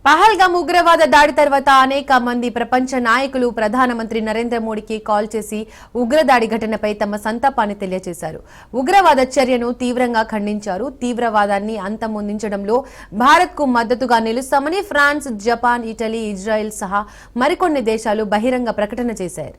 పహల్గామ్ ఉగ్రవాద దాడి తర్వాత అనేక మంది ప్రపంచ నాయకులు ప్రధానమంత్రి నరేంద్ర మోడీకి కాల్ చేసి ఉగ్రదాడి ఘటనపై తమ సంతాపాన్ని తెలియజేశారు. ఉగ్రవాద చర్యను తీవ్రంగా ఖండించారు. తీవ్రవాదాన్ని అంతమొందించడంలో భారత్కు మద్దతుగా నిలుస్తామని ఫ్రాన్స్, జపాన్, ఇటలీ, ఇజ్రాయెల్ సహా మరికొన్ని దేశాలు బహిరంగ ప్రకటన చేశారు.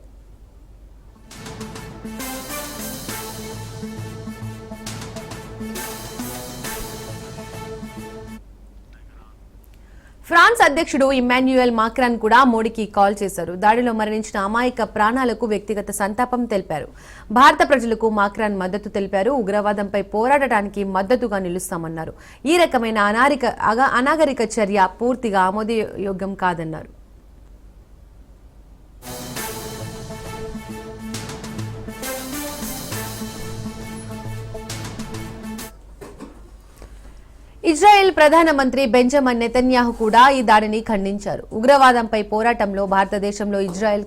ఫ్రాన్స్ అధ్యక్షుడు ఇమ్మాన్యుయల్ మాక్రాన్ కూడా మోడీకి కాల్ చేశారు. దాడిలో మరణించిన అమాయక ప్రాణాలకు వ్యక్తిగత సంతాపం తెలిపారు. భారత ప్రజలకు మాక్రాన్ మద్దతు తెలిపారు. ఉగ్రవాదంపై పోరాడటానికి మద్దతుగా నిలుస్తామన్నారు. ఈ రకమైన అనాగరిక చర్య పూర్తిగా ఆమోదయోగ్యం కాదన్నారు. ఇజ్రాయెల్ ప్రధానమంత్రి బెంజమిన్ నెతన్యాహు కూడా ఈ దాడిని ఖండించారు. ఉగ్రవాదంపై పోరాటంలో భారతదేశంలో ఇజ్రాయెల్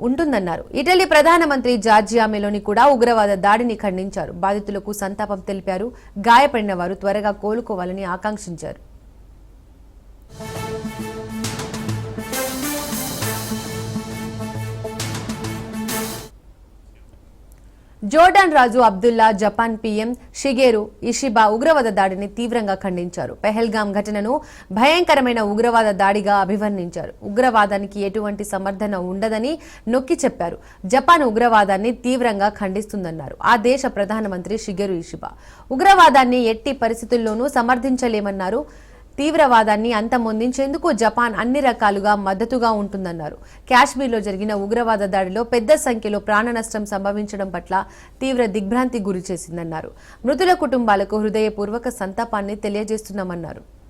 ఉంటుందన్నారు. ఇటలీ ప్రధానమంత్రి జార్జియా మెలోని కూడా ఉగ్రవాద దాడిని ఖండించారు. బాధితులకు సంతాపం తెలిపారు. గాయపడిన వారు త్వరగా కోలుకోవాలని ఆకాంక్షించారు. జోర్డాన్ రాజు Abdullah, Japan PM Shigeru Ishiba ఉగ్రవాద దాడిని తీవ్రంగా ఖండించారు. పెహల్గామ్ ఘటనను భయంకరమైన ఉగ్రవాద దాడిగా అభివర్ణించారు. ఉగ్రవాదానికి ఎటువంటి సమర్థన ఉండదని నొక్కి చెప్పారు. జపాన్ ఉగ్రవాదాన్ని తీవ్రంగా ఖండిస్తుందన్నారు. ఆ దేశ ప్రధానమంత్రి షిగేరు ఇషిబా ఉగ్రవాదాన్ని ఎట్టి పరిస్థితుల్లోనూ సమర్థించలేమన్నారు. తీవ్రవాదాన్ని అంతమొందించేందుకు జపాన్ అన్ని రకాలుగా మద్దతుగా ఉంటుందన్నారు. కాశ్మీర్లో జరిగిన ఉగ్రవాద దాడిలో పెద్ద సంఖ్యలో ప్రాణ నష్టం సంభవించడం పట్ల తీవ్ర దిగ్భ్రాంతి గురి చేసిందన్నారు. మృతుల కుటుంబాలకు హృదయపూర్వక సంతాపాన్ని తెలియజేస్తున్నామన్నారు.